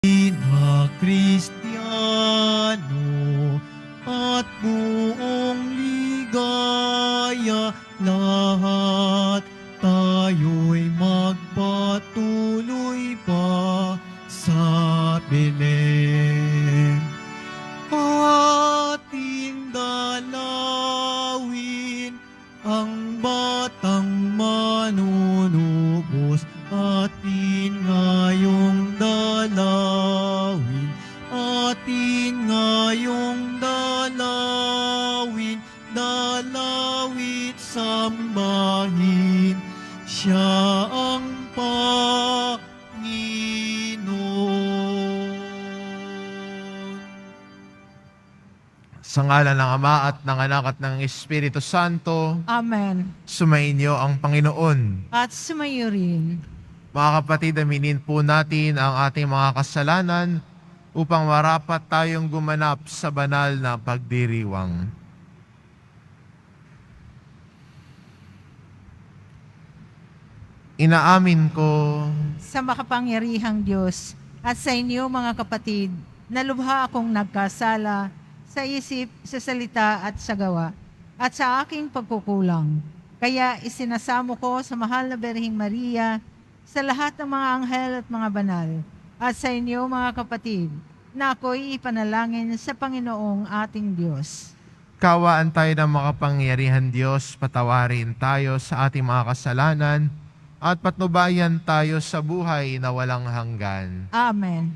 na Kristiyano at buong ligaya, lahat tayo'y magpatuloy pa sa Belen. Ating dalawin ang batang manunubos, atin ngayong dalawin, atin ngayong dalawin, dalawit sambahin, siya ang Panginoon. Sa ngalan ng Ama at ng Anak at ng Espiritu Santo, Amen. sumainyo ang Panginoon. At sumayo rin. Mga kapatid, aminin po natin ang ating mga kasalanan upang marapat tayong gumanap sa banal na pagdiriwang. Inaamin ko Sa makapangyarihang Diyos at sa inyo mga kapatid, na lubha akong nagkasala sa isip, sa salita at sa gawa, at sa aking pagkukulang. Kaya isinasamo ko sa mahal na Birheng Maria, sa lahat ng mga anghel at mga banal, at sa inyo mga kapatid, na ako'y ipanalangin sa Panginoong ating Diyos. kawaan tayo ng makapangyarihan Diyos, patawarin tayo sa ating mga kasalanan at patnubayan tayo sa buhay na walang hanggan. Amen.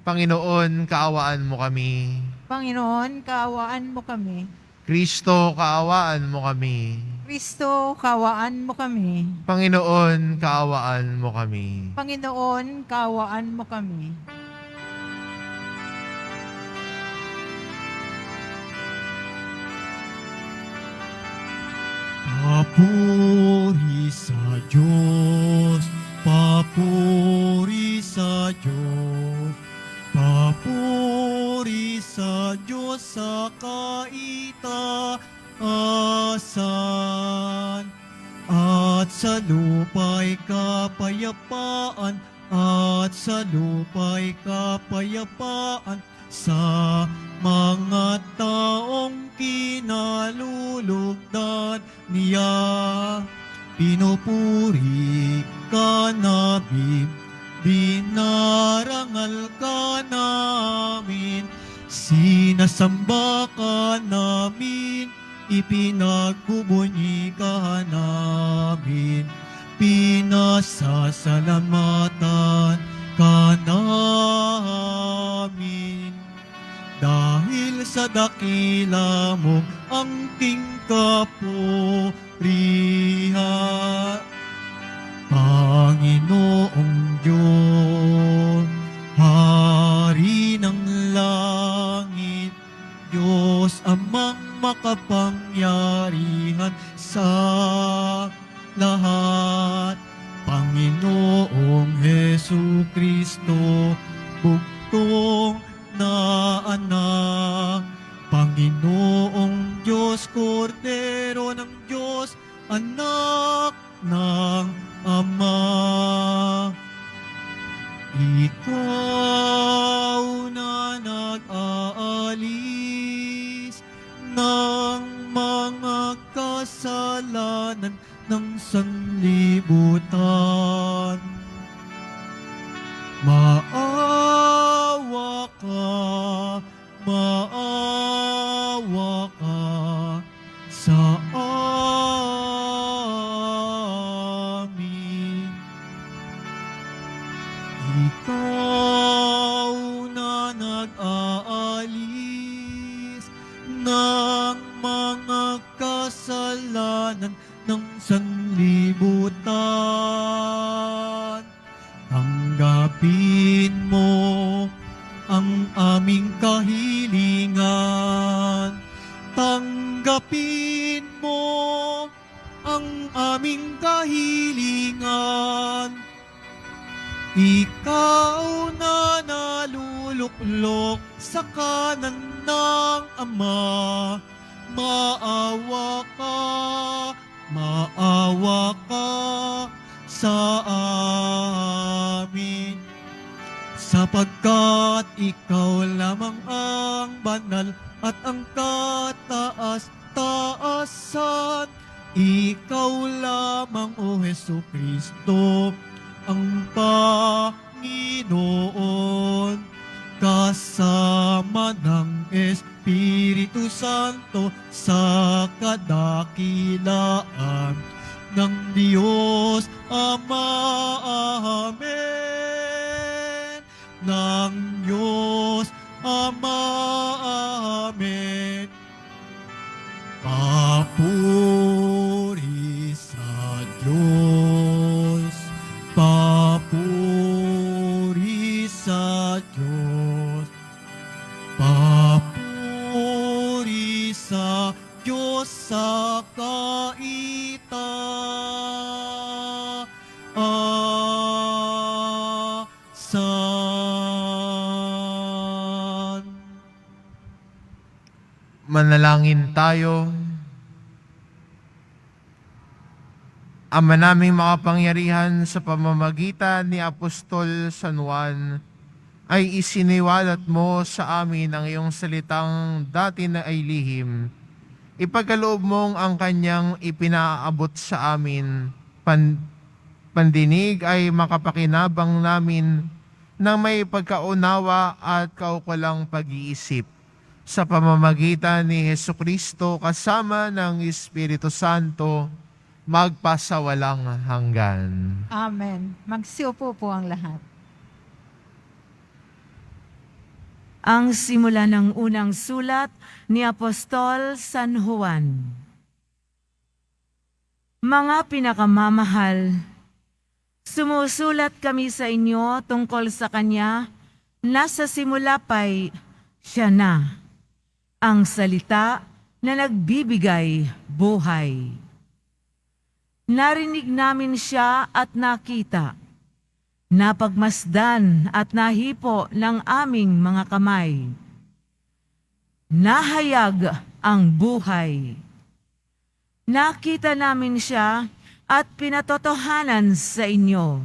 Panginoon, kaawaan mo kami. Panginoon, kaawaan mo kami. Kristo, kaawaan mo kami. Kristo, kaawaan mo kami. Panginoon, kaawaan mo kami. Panginoon, kaawaan mo kami. Papuri sa Diyos, papuri sa Diyos, papuri sa Diyos sa kaitaasan, at sa lupa'y kapayapaan, at sa lupa'y kapayapaan, sa mga taong kinalulugdan niya. Pinupuri ka namin, dinarangal ka namin, sinasamba ka namin, ipinagbubunyi ka namin, pinasasalamatan ka namin. Dahil sa dakila mong angking kapurihan, Panginoong Diyos, Hari ng langit, Diyos amang makapangyarihan sa lahat, Panginoong Hesu Kristo, bugtong na anak, Panginoong Diyos, Kordero ng Diyos, anak ng Ama. Ikaw na nag-aalis ng mga kasalanan ng sanlibutan, maawa ka sa amin. Ikaw na nag-aalis ng mga kasalanan ng sanlibutan, tanggapin mo ang aming kahilingan. Tanggapin mo ang aming kahilingan. Ikaw na naluluklok sa kanan ng Ama, maawa ka sa amin. Sa sapagkat ikaw lamang ang banal at ang kataas-taasan. Ikaw lamang, O Jesucristo, ang Panginoon, kasama ng Espiritu Santo sa kadakilaan ng Diyos Ama. Amen. Ng Diyos Ama. Amen. Papuri sa Diyos. Papuri sa Diyos. Papuri sa Diyos sa kaitaasan. Manalangin tayo. Ama naming makapangyarihan, sa pamamagitan ni Apostol San Juan, ay isiniwalat mo sa amin ang iyong salitang dati na ay lihim. Ipagkaloob mong ang kanyang ipinaabot sa amin. Pandinig ay makapakinabang namin ng may pagkaunawa at kaukulang pag-iisip. Sa pamamagitan ni Jesucristo kasama ng Espiritu Santo, magpasawalang hanggan. Amen. Magsiupo po ang lahat. Ang simula ng unang sulat ni Apostol San Juan. Mga pinakamamahal, sumusulat kami sa inyo tungkol sa Kanya na sa simula pa'y siya na, ang salita na nagbibigay buhay. Narinig namin siya at nakita, napagmasdan at nahipo ng aming mga kamay. Nahayag ang buhay. Nakita namin siya at pinatotohanan sa inyo.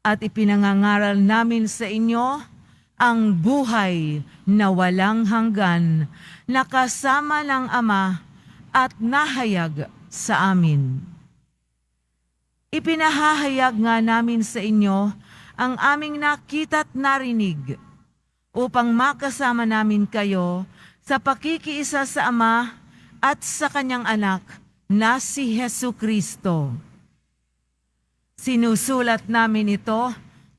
At ipinangangaral namin sa inyo ang buhay na walang hanggan, na kasama ng Ama at nahayag sa amin. Ipinahahayag nga namin sa inyo ang aming nakita't narinig, upang makasama namin kayo sa pakikiisa sa Ama at sa Kanyang Anak na si Jesucristo. Sinusulat namin ito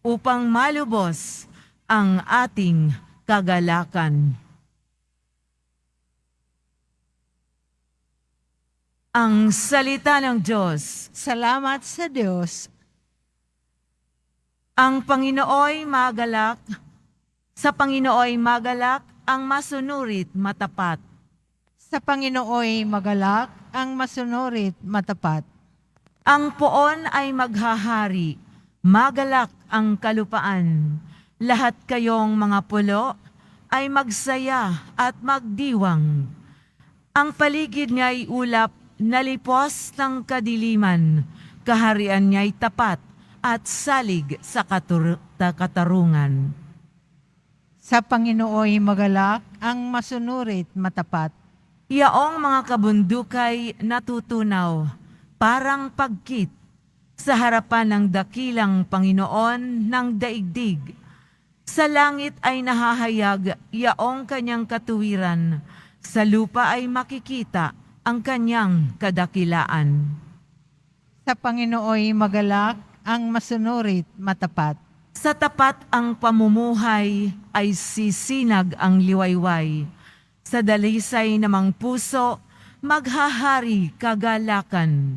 upang malubos ang ating kagalakan. Ang salita ng Diyos. Salamat sa Diyos. Ang Panginooy magalak, sa Panginooy magalak ang masunurit matapat. Sa Panginooy magalak ang masunurit matapat. Ang poon ay maghahari, magalak ang kalupaan. Lahat kayong mga pulo ay magsaya at magdiwang. Ang paligid niya ay ulap, nalipos ng kadiliman, kaharian niya'y tapat at salig sa katarungan. Sa Panginooy magalak ang masunurit matapat. Yaong mga kabundukay natutunaw, parang pagkit, sa harapan ng dakilang Panginoon ng daigdig. Sa langit ay nahahayag yaong kanyang katuwiran, sa lupa ay makikita ang kanyang kadakilaan. Sa Panginooy magalak ang masunurit matapat. Sa tapat ang pamumuhay ay sisinag ang liwayway. Sa dalisay namang puso, maghahari kagalakan.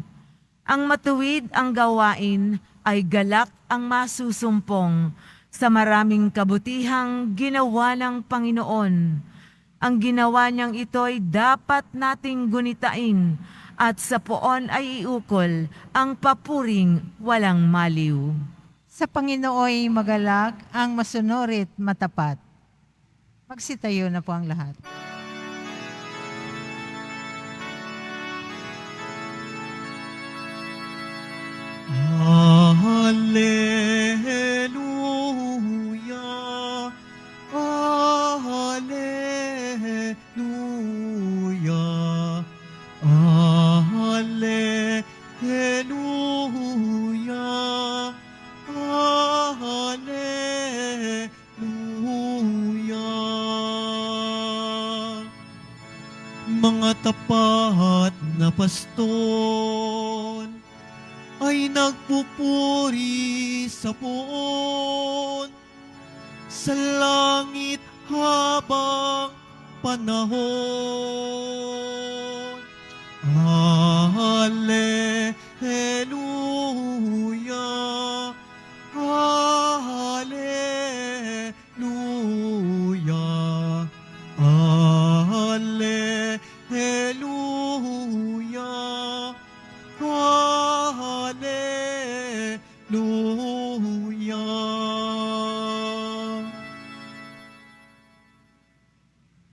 Ang matuwid ang gawain ay galak ang masusumpong. Sa maraming kabutihang ginawa ng Panginoon, ang ginawa niyang ito'y dapat nating gunitain, at sa poon ay iukol ang papuring walang maliw. Sa Panginooy magalak ang masunurit matapat. Magsitayo na po ang lahat. Hallelujah. mga tapat na pastor ay nagpupuri sa poon sa langit habang panahon. Hallelujah, Hallelujah, Hallelujah, Hallelujah.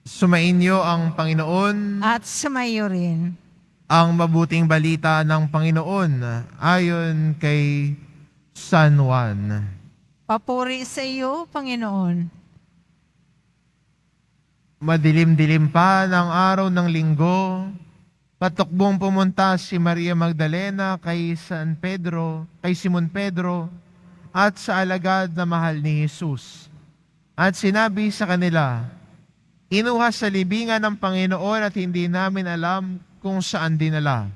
Sumainyo ang Panginoon. At sumayo rin. Ang mabuting balita ng Panginoon ayon kay San Juan. Papuri sa iyo, Panginoon. Madilim-dilim pa ng araw ng linggo, patukbong pumunta si Maria Magdalena kay Simon Pedro at sa alagad na mahal ni Jesus. At sinabi sa kanila, "Inuha sa libingan ng Panginoon at hindi namin alam kung saan dinala."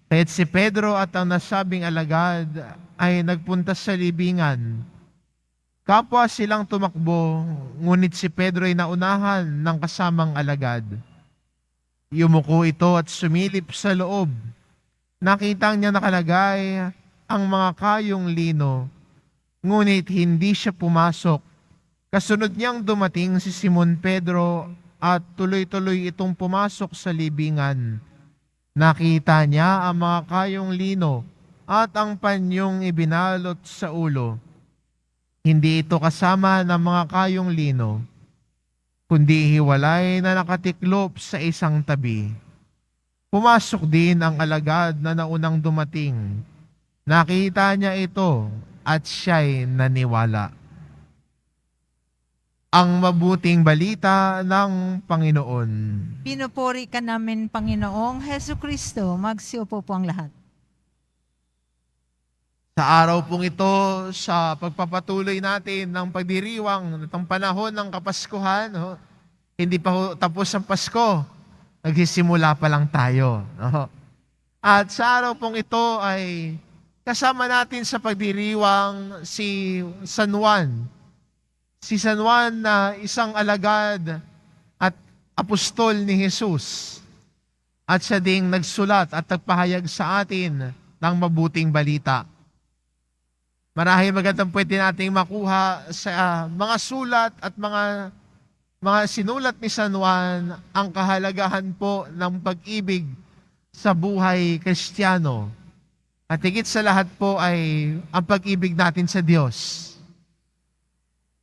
Kaya't si Pedro at ang nasabing alagad ay nagpunta sa libingan. Kapwa silang tumakbo, ngunit si Pedro ay naunahan ng kasamang alagad. Yumuko ito at sumilip sa loob. Nakitang niya nakalagay ang mga kayong lino, ngunit hindi siya pumasok. Kasunod niyang dumating si Simon Pedro at tuloy-tuloy itong pumasok sa libingan. Nakita niya ang mga kayong lino at ang panyong ibinalot sa ulo. Hindi ito kasama ng mga kayong lino, kundi hiwalay na nakatiklop sa isang tabi. Pumasok din ang alagad na naunang dumating. Nakita niya ito at siya'y naniwala. Ang mabuting balita ng Panginoon. Pinupuri ka namin, Panginoong Hesu Kristo. Magsiupo po ang lahat. Sa araw pong ito, sa pagpapatuloy natin ng pagdiriwang ng panahon ng Kapaskuhan, hindi pa tapos ang Pasko, nagsisimula pa lang tayo. At sa araw pong ito ay kasama natin sa pagdiriwang si San Juan. Si San Juan na isang alagad at apostol ni Jesus. At siya ding nagsulat at nagpahayag sa atin ng mabuting balita. Marahil magandang pwede nating makuha sa mga sulat at mga sinulat ni San Juan ang kahalagahan po ng pag-ibig sa buhay Kristiyano. At higit sa lahat po ay ang pag-ibig natin sa Diyos.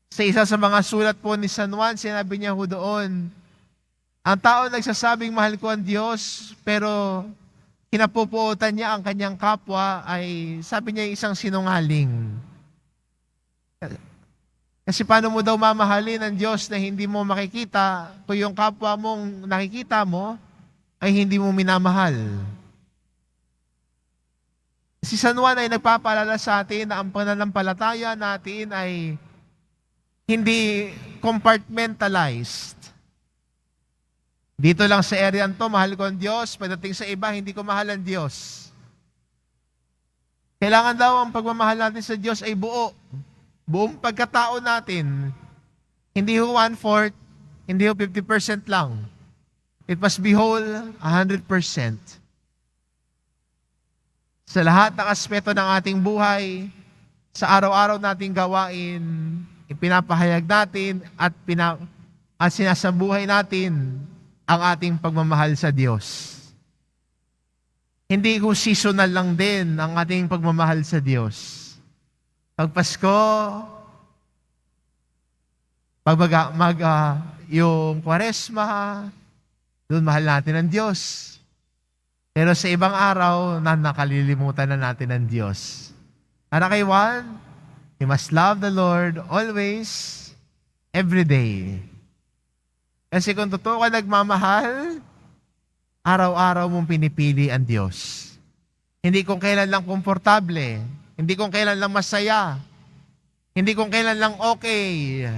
Sa isa sa mga sulat po ni San Juan, sinabi niya ho doon, ang tao nagsasabing mahal ko ang Diyos, pero kinapupuotan niya ang kanyang kapwa ay, sabi niya, isang sinungaling. Kasi paano mo daw mamahalin ang Diyos na hindi mo makikita kung yung kapwa mong nakikita mo ay hindi mo minamahal? Si San Juan ay nagpapaalala sa atin na ang pananampalataya natin ay hindi compartmentalized. Dito lang sa area to, mahal ko ang Diyos. Pagdating sa iba, hindi ko mahal ang Diyos. Kailangan daw ang pagmamahal natin sa Diyos ay buo. Buong pagkatao natin. Hindi ho 1/4, hindi ho 50% lang. It must be whole, 100%. Sa lahat ng aspeto ng ating buhay, sa araw-araw nating gawain, ipinapahayag natin at sinasabuhay natin ang ating pagmamahal sa Diyos. Hindi ko seasonal lang din ang ating pagmamahal sa Diyos. Pag Pasko, yung Kwaresma, doon mahal natin ang Diyos. Pero sa ibang araw, nakalilimutan na natin ang Diyos. Para kay Juan, you must love the Lord always, every day. Kasi kung totoo ka nagmamahal, araw-araw mong pinipili ang Diyos. Hindi kung kailan lang komportable, hindi kung kailan lang masaya, hindi kung kailan lang okay,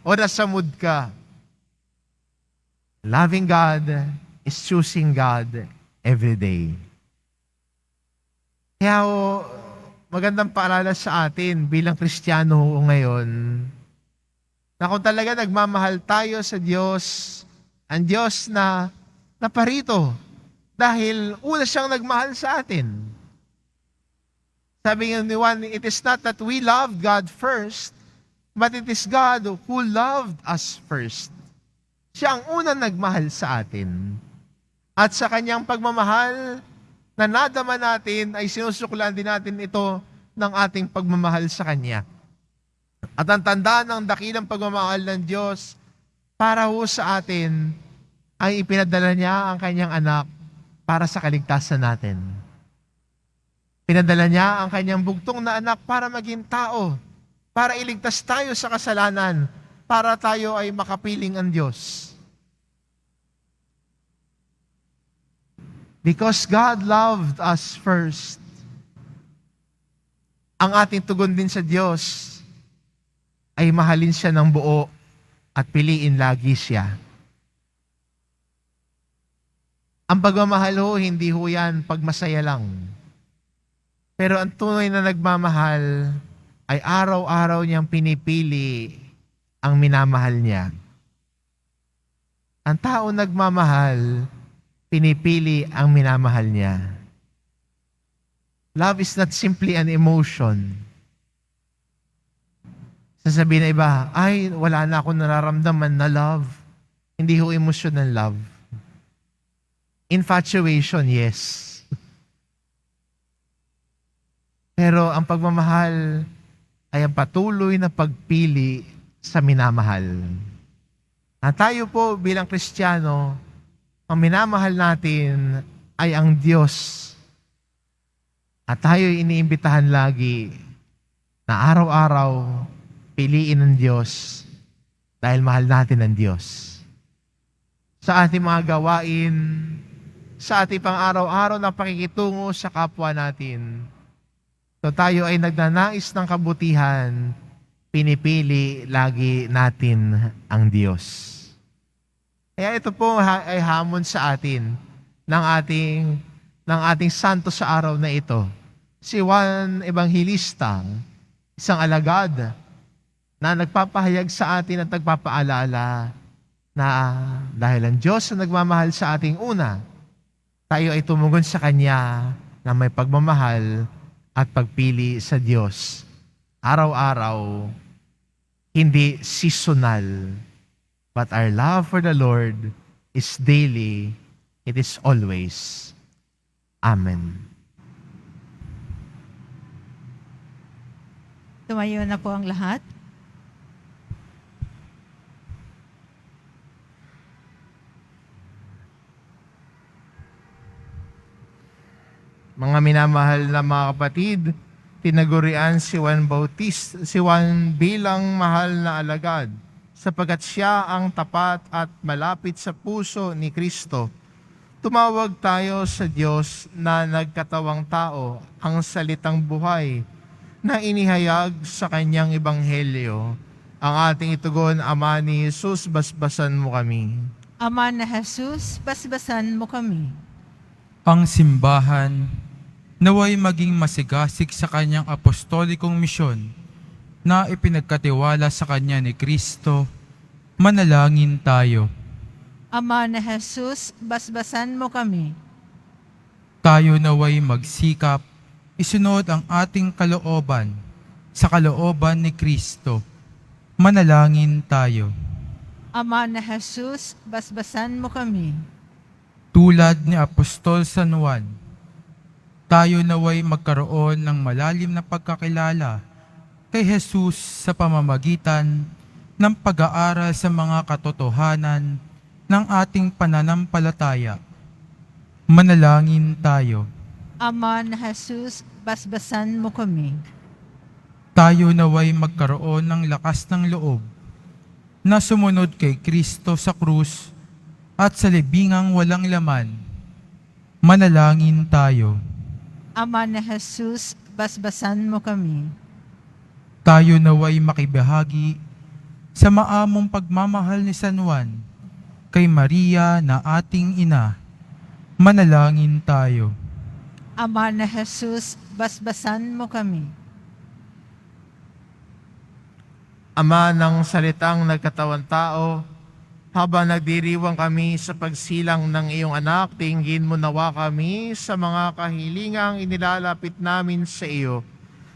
o nasa mood ka. Loving God is choosing God every day. Kaya magandang paalala sa atin bilang Kristiyano ngayon na kung talaga nagmamahal tayo sa Diyos, ang Diyos na naparito dahil una siyang nagmahal sa atin. Sabi nga ni Juan, it is not that we loved God first, but it is God who loved us first. Siya ang unang nagmahal sa atin. At sa kanyang pagmamahal na nadama natin ay sinusuklan din natin ito ng ating pagmamahal sa Kanya. At ang tanda ng dakilang pagmamahal ng Diyos para ho sa atin ay ipinadala niya ang Kanyang anak para sa kaligtasan natin. Pinadala niya ang Kanyang bugtong na anak para maging tao, para iligtas tayo sa kasalanan, para tayo ay makapiling ang Diyos. Because God loved us first, ang ating tugon din sa Diyos ay mahalin siya ng buo at piliin lagi siya. Ang pagmamahal ho, hindi ho yan pagmasaya lang. Pero ang tunay na nagmamahal ay araw-araw niyang pinipili ang minamahal niya. Ang tao nagmamahal, pinipili ang minamahal niya. Love is not simply an emotion. Sasabihin na iba, ay, wala na akong nararamdaman na love. Hindi ho emosyon ng love. Infatuation, yes. Pero ang pagmamahal ay ang patuloy na pagpili sa minamahal. At tayo po bilang Kristiyano, ang minamahal natin ay ang Diyos. At tayo'y iniimbitahan lagi na araw-araw piliin ng Diyos dahil mahal natin ang Diyos. Sa ating mga gawain, sa ating pang-araw-araw na pakikitungo sa kapwa natin, so tayo ay nagnanais ng kabutihan, pinipili lagi natin ang Diyos. Kaya ito po ay hamon sa atin ng ating santo sa araw na ito. Si Juan Evangelista, isang alagad na nagpapahayag sa atin at nagpapaalala na dahil ang Diyos na nagmamahal sa ating una, tayo ay tumugon sa Kanya na may pagmamahal at pagpili sa Diyos. Araw-araw, hindi seasonal. But our love for the Lord is daily. It is always. Amen. Tumayo na po ang lahat. Mga minamahal na mga kapatid, tinagurian si Juan bilang mahal na alagad, sapagkat siya ang tapat at malapit sa puso ni Kristo. Tumawag tayo sa Diyos na nagkatawang tao, ang salitang buhay, na inihayag sa Kanyang Ebanghelyo. Ang ating itugon, Ama ni Jesus, basbasan mo kami. Ama na Jesus, basbasan mo kami. Ang simbahan naway maging masigasig sa kanyang apostolikong misyon na ipinagkatiwala sa kanya ni Kristo. Manalangin tayo. Ama na Jesus, basbasan mo kami. Tayo naway magsikap, isunod ang ating kalooban sa kalooban ni Kristo. Manalangin tayo. Ama na Jesus, basbasan mo kami. Tulad ni Apostol San Juan, tayo naway magkaroon ng malalim na pagkakilala kay Jesus sa pamamagitan ng pag-aaral sa mga katotohanan ng ating pananampalataya. Manalangin tayo. Ama na Jesus, basbasan mo kami. Tayo naway magkaroon ng lakas ng loob na sumunod kay Kristo sa krus at sa libingang walang laman. Manalangin tayo. Ama na Jesus, basbasan mo kami. Tayo naway makibahagi sa maamong pagmamahal ni San Juan kay Maria na ating ina, manalangin tayo. Ama na Jesus, basbasan mo kami. Ama ng salitang nagkatawan tao, habang nagdiriwang kami sa pagsilang ng iyong anak, tingin mo nawa kami sa mga kahilingang inilalapit namin sa iyo.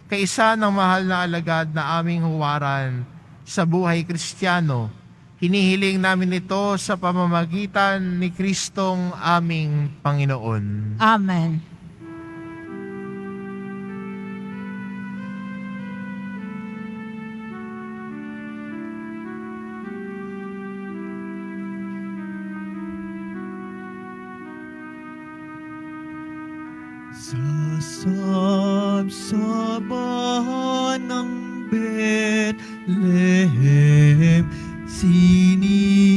Kaisa ng mahal na alagad na aming huwaran sa buhay Kristiyano, hinihiling namin ito sa pamamagitan ni Kristong aming Panginoon. Amen. Sa sabsaban ng Bethlehem, sinilang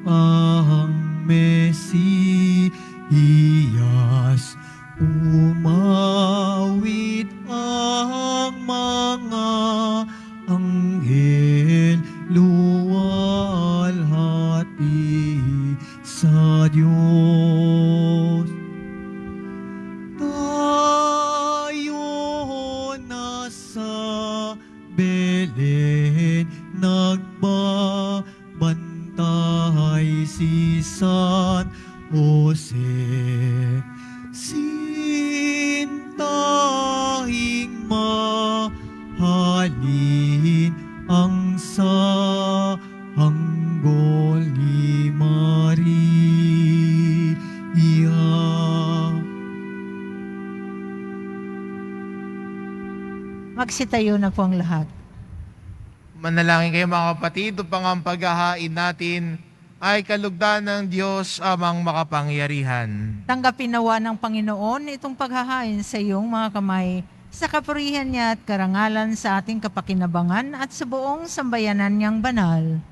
ang Mesiyas. Umawit ang mga anghel, luwalhati sa Diyos. Tayo nasa Belen, nagbabantay si San Jose. Sintahing mahalin ang sanggol ni Maria. Magsitayo na po ang lahat. Manalangin kayo mga kapatid, upang ang paghahain natin ay kalugdan ng Diyos amang makapangyarihan. Tanggapin nawa ng Panginoon itong paghahain sa iyong mga kamay, sa kapurihan niya at karangalan sa ating kapakinabangan at sa buong sambayanan niyang banal.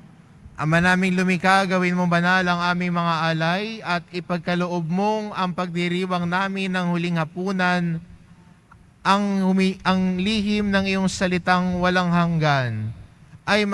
Ama naming lumikha, gawin mo banal ang aming mga alay at ipagkaloob mong ang pagdiriwang namin ng huling hapunan, ang lihim ng iyong salitang walang hanggan ay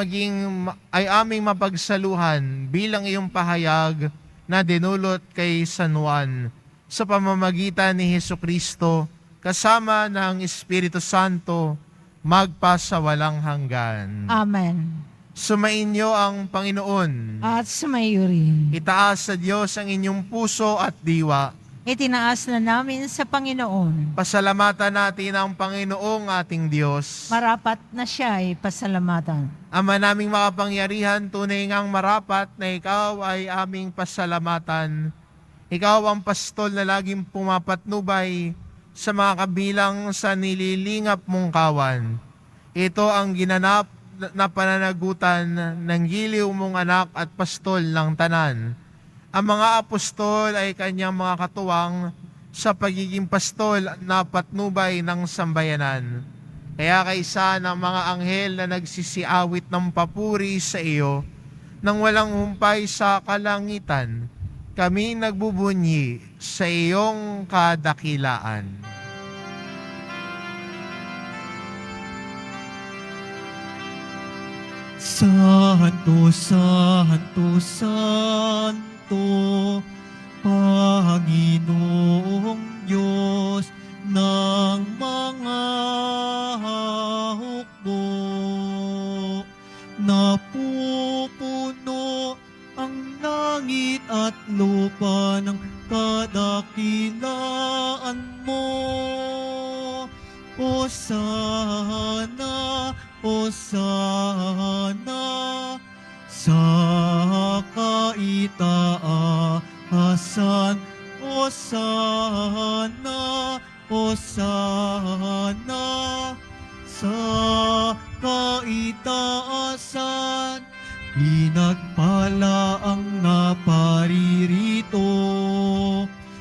aming mapagsaluhan bilang iyong pahayag na dinulot kay San Juan sa pamamagitan ni Hesukristo kasama ng Espiritu Santo magpasawalang hanggan. Amen. Sumainyo ang Panginoon. At sumayo rin. Itaas sa Diyos ang inyong puso at diwa. Itinaas na namin sa Panginoon. Pasalamatan natin ang Panginoong ating Diyos. Marapat na siya ay pasalamatan. Ama naming makapangyarihan, tunay ngang marapat na ikaw ay aming pasalamatan. Ikaw ang pastol na laging pumapatnubay sa mga kabilang sa nililingap mong kawan. Ito ang ginanap na pananagutan ng giliw mong anak at pastol ng tanan. Ang mga apostol ay kanyang mga katuwang sa pagiging pastol na patnubay ng sambayanan. Kaya kaisa ng mga anghel na nagsisiawit ng papuri sa iyo, nang walang humpay sa kalangitan, kami nagbubunyi sa iyong kadakilaan. Santo, Santo, Santo, Panginoong Diyos ng mga hukbo. Napupuno ang langit at lupa ng kadakilaan mo. Hosana, Hosana, sa kaitaasan. Hosana, Hosana, sa kaitaasan. Pinagpala ang naparirito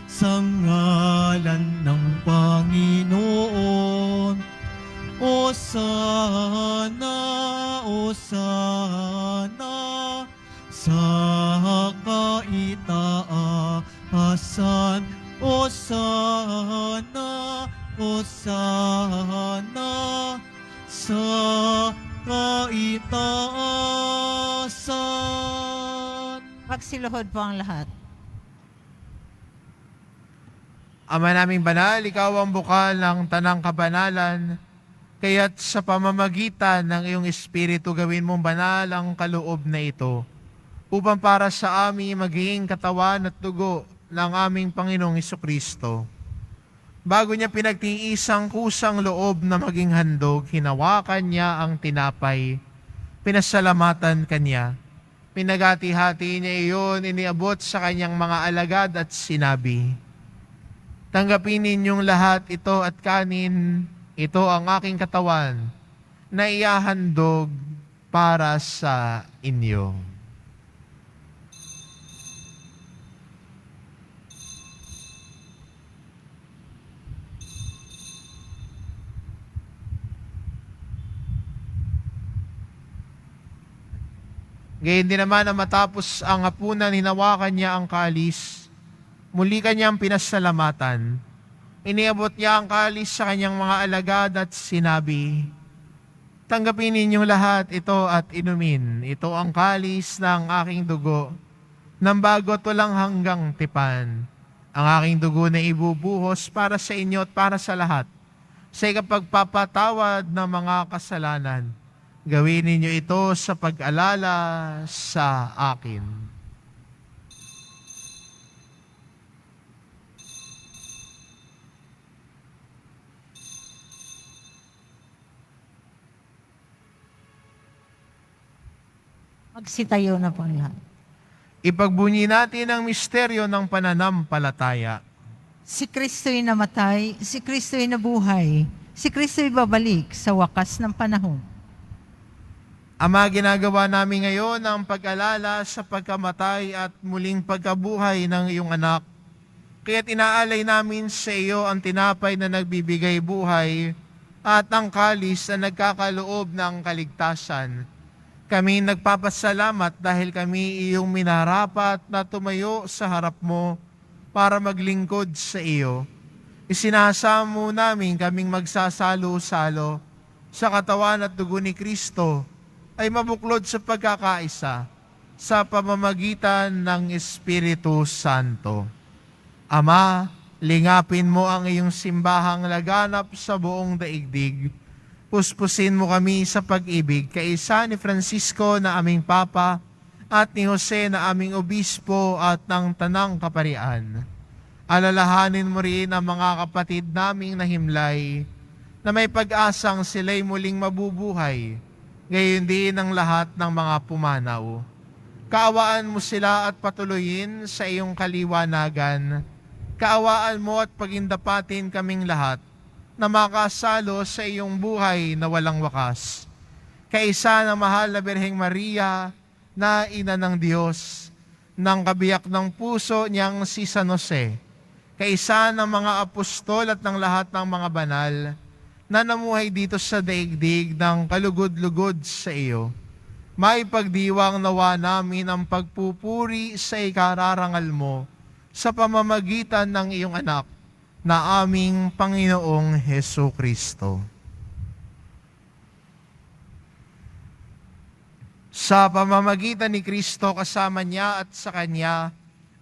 sa ngalan ng Panginoon. Hosana, Hosana, sa kaitaasan. Hosana, Hosana, sa kaitaasan. Magsiluhod po ang lahat. Ama naming banal, ikaw ang bukal ng tanang kabanalan, kaya't sa pamamagitan ng iyong Espiritu gawin mong banal ang kaloob na ito, upang para sa amin maging katawan at dugo ng aming Panginoong Hesukristo. Bago niya pinagtiisang kusang loob na maging handog, hinawakan niya ang tinapay, pinasalamatan kanya, pinagati-hati niya iyon, iniabot sa kanyang mga alagad at sinabi, "Tanggapin ninyong lahat ito at kanin, ito ang aking katawan na ihahandog para sa inyo." Gayon din naman na matapos ang hapunan, hinawakan niya ang kalis, muli kanyang pinasalamatan. Iniabot niya ang kalis sa kanyang mga alagad at sinabi, "Tanggapin ninyong lahat ito at inumin. Ito ang kalis ng aking dugo, ng bago at walang hanggang tipan. Ang aking dugo na ibubuhos para sa inyo at para sa lahat, sa ikapagpapatawad ng mga kasalanan. Gawin ninyo ito sa pag-alala sa akin." Magsitayo na po ang lahat. Ipagbunyi natin ang misteryo ng pananampalataya. Si Kristo'y namatay, si Kristo'y nabuhay, si Kristo'y babalik sa wakas ng panahon. Ama, ginagawa namin ngayon ang pag-alala sa pagkamatay at muling pagkabuhay ng iyong anak. Kaya't inaalay namin sa iyo ang tinapay na nagbibigay buhay at ang kalis na nagkakaloob ng kaligtasan. Kami nagpapasalamat dahil kami iyong minarapat na tumayo sa harap mo para maglingkod sa iyo. Isinasamo namin kaming magsasalo-salo sa katawan at dugo ni Kristo ay mabuklod sa pagkakaisa sa pamamagitan ng Espiritu Santo. Ama, lingapin mo ang iyong simbahang laganap sa buong daigdig. Puspusin mo kami sa pag-ibig, kaisa ni Francisco na aming Papa at ni Jose na aming Obispo at ng Tanang Kaparian. Alalahanin mo rin ang mga kapatid naming nahimlay na may pag-asang sila'y muling mabubuhay, gayon din ang lahat ng mga pumanaw. Kaawaan mo sila at patuloyin sa iyong kaliwanagan. Kaawaan mo at pagindapatin kaming lahat na makasalo sa iyong buhay na walang wakas. Kaisa ng mahal na Birheng Maria na Ina ng Diyos, ng kabiyak ng puso niyang si San Jose, kaisa ng mga apostol at ng lahat ng mga banal na namuhay dito sa daigdig ng kalugod-lugod sa iyo. May pagdiwang nawa namin ang pagpupuri sa ikararangal mo sa pamamagitan ng iyong anak na aming Panginoong Hesukristo. Sa pamamagitan ni Kristo, kasama niya at sa Kanya,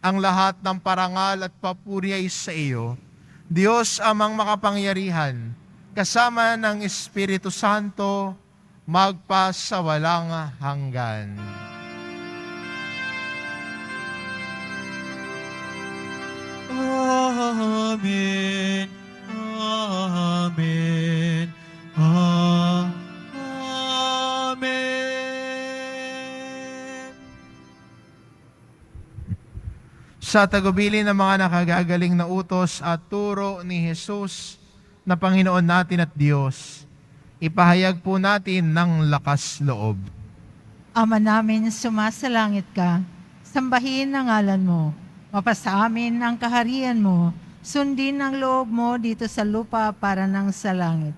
ang lahat ng parangal at papuri ay sa iyo, Diyos amang makapangyarihan, kasama ng Espiritu Santo, magpa sa walang hanggan. Amen. Amen. Amen. Sa tagubilin ng mga nakagagaling na utos at turo ni Jesus na Panginoon natin at Diyos, ipahayag po natin ng lakas loob. Ama namin, sumasalangit ka, sambahin ang ngalan mo, mapasa amin ang kaharian mo, sundin ang loob mo dito sa lupa para nang sa langit.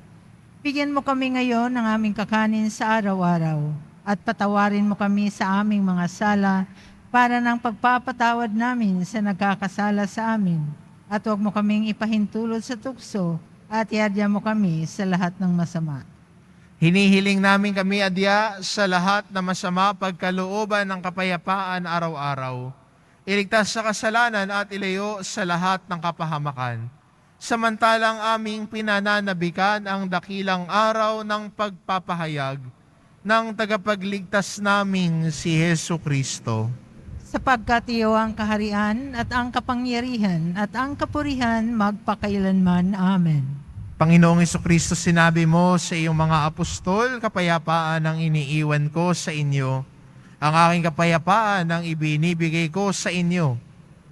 Bigyan mo kami ngayon ng aming kakanin sa araw-araw, at patawarin mo kami sa aming mga sala, para ng pagpapatawad namin sa nagkakasala sa amin. At huwag mo kaming ipahintulot sa tukso, at iadya mo kami sa lahat ng masama. Hinihiling namin kami adya sa lahat na masama pagkalooban ng kapayapaan araw-araw. Iligtas sa kasalanan at ilayo sa lahat ng kapahamakan. Samantalang aming pinananabikan ang dakilang araw ng pagpapahayag ng tagapagligtas naming si Hesu Kristo. Sapagkat iyo ang kaharian at ang kapangyarihan at ang kapurihan magpakailanman. Amen. Panginoong Kristo, sinabi mo sa iyong mga apostol, kapayapaan ang iniiwan ko sa inyo. Ang aking kapayapaan ang ibinibigay ko sa inyo.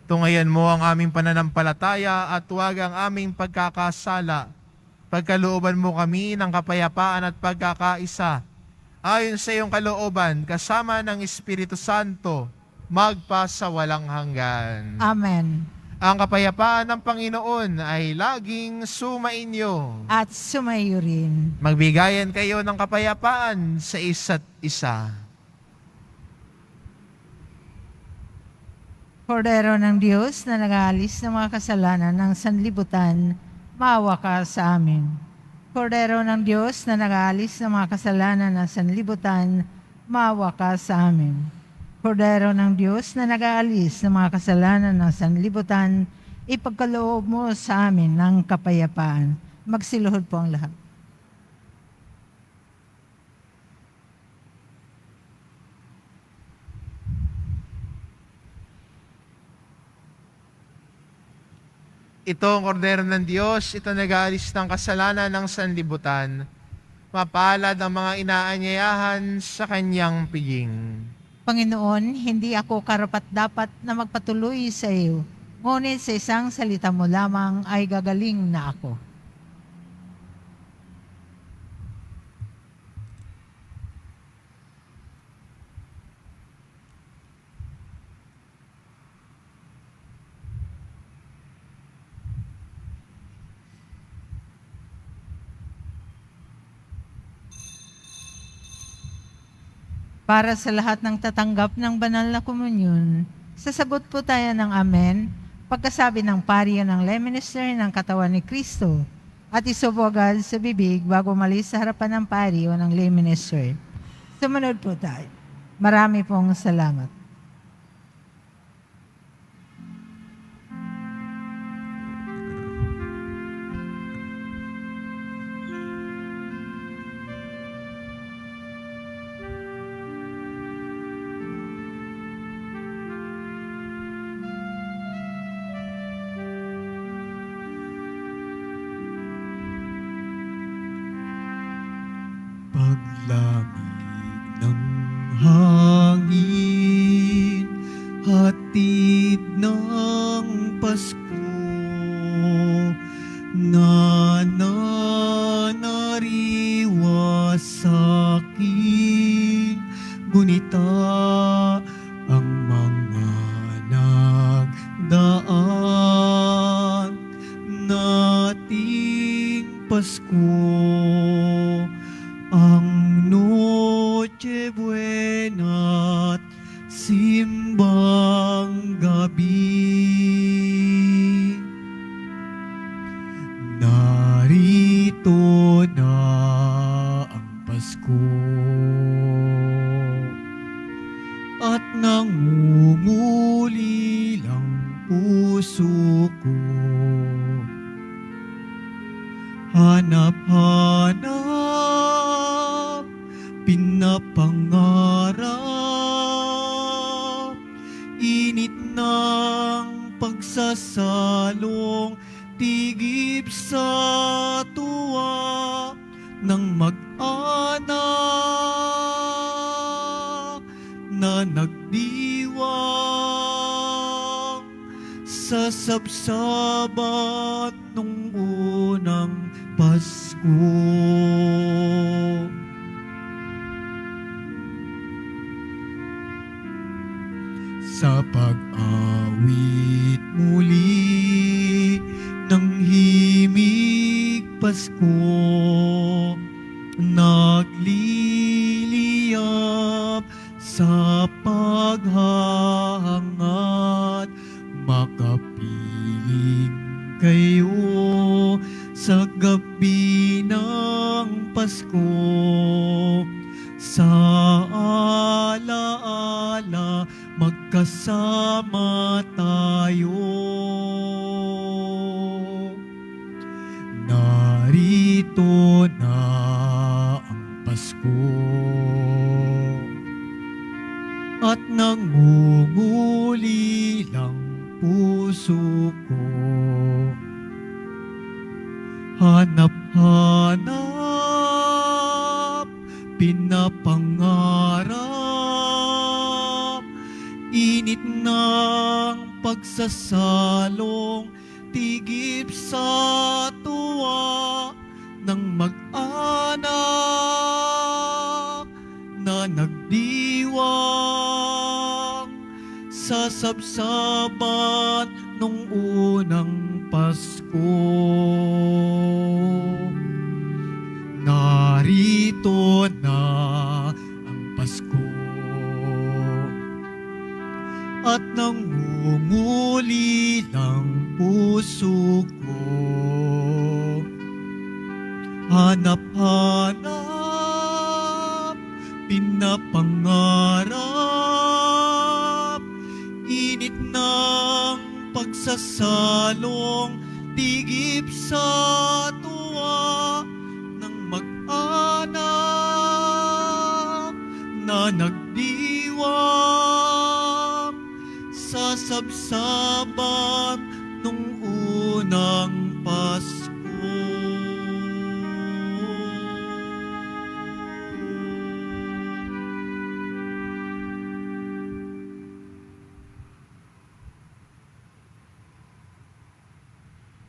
Tungayan mo ang aming pananampalataya at huwag ang aming pagkakasala. Pagkalooban mo kami ng kapayapaan at pagkakaisa. Ayon sa iyong kalooban, kasama ng Espiritu Santo, magpa sa walang hanggan. Amen. Ang kapayapaan ng Panginoon ay laging sumainyo. At sumayo rin. Magbigayan kayo ng kapayapaan sa isa't isa. Kordero ng Diyos na nag-aalis ng mga kasalanan ng sanlibutan, maawa ka sa amin. Kordero ng Diyos na nag-aalis ng mga kasalanan ng sanlibutan, maawa ka sa amin. Kordero ng Diyos na nag-aalis ng mga kasalanan ng sanlibutan, ipagkaloob mo sa amin ng kapayapaan. Magsiluhod po ang lahat. Ito ang kordero ng Diyos, ito nag-aalis ng kasalanan ng sanlibutan. Mapalad ang mga inaanyayahan sa kanyang piging. Panginoon, hindi ako karapat-dapat na magpatuloy sa iyo, ngunit sa isang salita mo lamang ay gagaling na ako. Para sa lahat ng tatanggap ng banal na komunyon, sasagot po tayo ng Amen pagkasabi ng pari ng lay minister ng katawan ni Kristo at isubo agad sa bibig bago malis sa harapan ng pari ng lay minister. Sumunod po tayo. Marami pong salamat. Paglamig ng hangin, hatid ng Pasko, nananariwa sa akin, gunita ang mga nagdaan nating Pasko. Ang Noche Buena at simbang gabi. Narito na ang Pasko at nangungulil ang puso ko. Hanap-hanap, pinapangarap, init ng pagsasalong, tigip sa tuwa ng mag-anak na nagdiwang sa sabsabat nung unang Pasko. Sa pag-awit muli ng himig Pasko, nagliliyap sa paghahangad, makapiling kayo sa gabi ng Pasko. magkasama tayo. Narito na ang Pasko at nangungulilang puso ko. Hanap-hanap, pinapangarap, init ng pagsasalong, tigip sa tuwa ng mag-anak na nagdiwang sa sabsaban nung unang Pasko. Narito na ang Pasko at nangunguli ng puso ko. Hanap-hanap, pinapangarap, init ng pagsasalong, tigip sa tuwa ng mag-anak na nagdiwang sa sabsaban nung unang Pasko.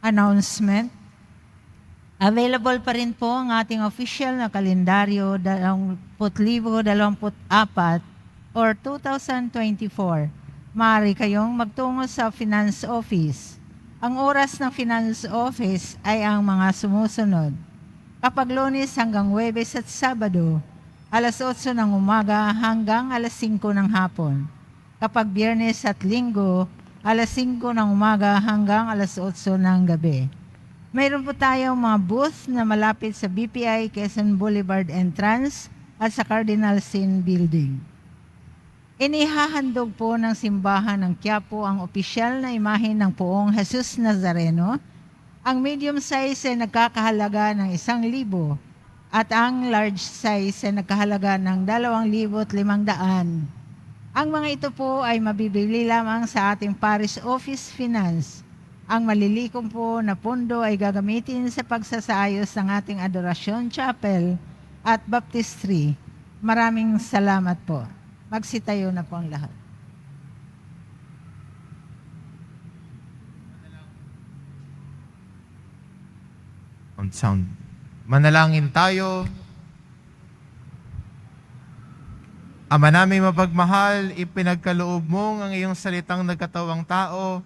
Announcement. Available pa rin po ang ating official na kalendaryo 2024 or 2024. Maaari kayong magtungo sa Finance Office. Ang oras ng Finance Office ay ang mga sumusunod. Kapag Lunes hanggang Huwebes at Sabado, alas 8 ng umaga hanggang alas 5 ng hapon. Kapag Biyernes at Linggo, alas 5 ng umaga hanggang alas 8 ng gabi. Mayroon po tayong mga booth na malapit sa BPI Quezon Boulevard entrance at sa Cardinal Sin Building. Inihahandog po ng simbahan ng Quiapo ang opisyal na imahe ng Poong Jesus Nazareno. Ang medium size ay nagkakahalaga ng 1,000 at ang large size ay nagkahalaga ng 2,500. Ang mga ito po ay mabibili lamang sa ating Parish Office Finance. Ang malilikom po na pondo ay gagamitin sa pagsasayos ng ating Adorasyon Chapel at Baptistry. Maraming salamat po. Magsitayo na po ang lahat. On sound. Manalangin tayo. Ama namin mapagmahal, ipinagkaloob mo ang iyong salitang nagkatawang tao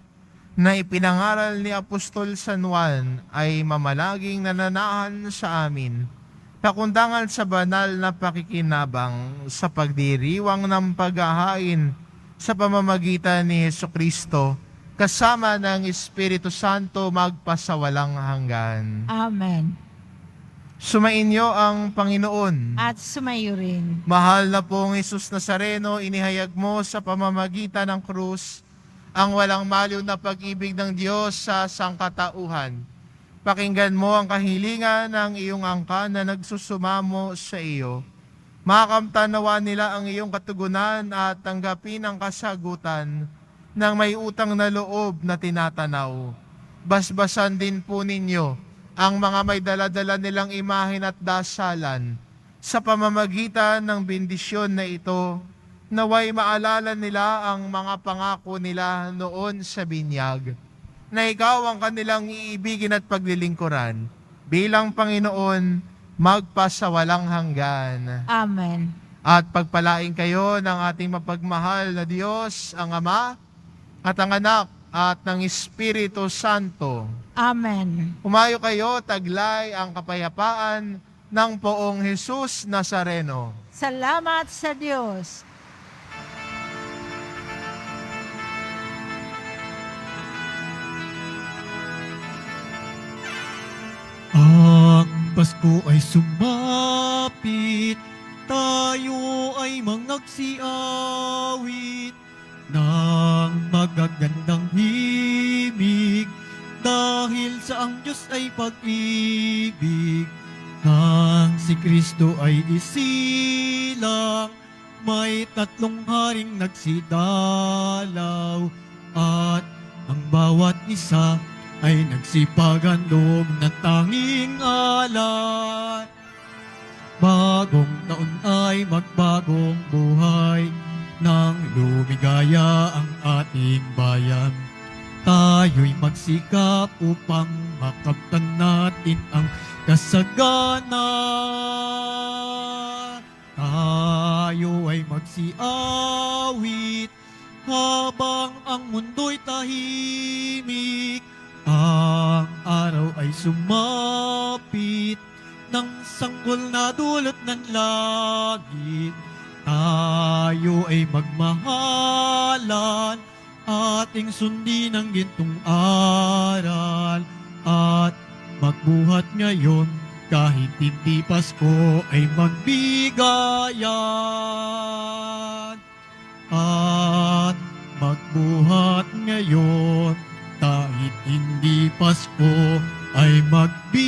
na ipinangaral ni Apostol San Juan ay mamalaging nananahan sa amin, pakundangan sa banal na pakikinabang sa pagdiriwang ng paghahain sa pamamagitan ni Hesukristo, kasama ng Espiritu Santo magpasawalang hanggan. Amen. Sumainyo ang Panginoon. At sumayo rin. Mahal na pong Jesus Nazareno, inihayag mo sa pamamagitan ng krus ang walang maliw na pag-ibig ng Diyos sa sangkatauhan. Pakinggan mo ang kahilingan ng iyong angkan na nagsusumamo sa iyo. Makamtanawa nila ang iyong katugunan at tanggapin ang kasagutan ng may utang na loob na tinatanaw. Basbasan din po ninyo ang mga may dala-dala nilang imahen at dasalan sa pamamagitan ng bendisyon na ito, naway maalala nila ang mga pangako nila noon sa binyag, na ikaw ang kanilang iibigin at paglilingkuran bilang Panginoon magpasawalang hanggan. Amen. At pagpalain kayo ng ating mapagmahal na Diyos, ang Ama at ang Anak at ng Espiritu Santo. Amen. Humayo kayo, taglay ang kapayapaan ng Poong Jesus Nazareno. Salamat sa Diyos. Ang Pasko ay sumapit, tayo ay magsiawit, ng magagandang himig, dahil sa ang Diyos ay pag-ibig, nang si Kristo ay isilang, may tatlong haring nagsidalaw, at ang bawat isa ay nagsipagandog ng tanging alay. Bagong taon ay magbagong buhay, nang lumigaya ang ating bayan. Tayo'y magsikap upang makamtan natin ang kasagana. Tayo ay magsiawit habang ang mundo'y tahimik. Ang araw ay sumapit ng sanggol na dulot ng langit. Tayo ay magmahalan, ating sundin ang gintong aral, at magbuhat ngayon kahit hindi Pasko ay magbigayan. At magbuhat ngayon kahit hindi Pasko ay magbigayan.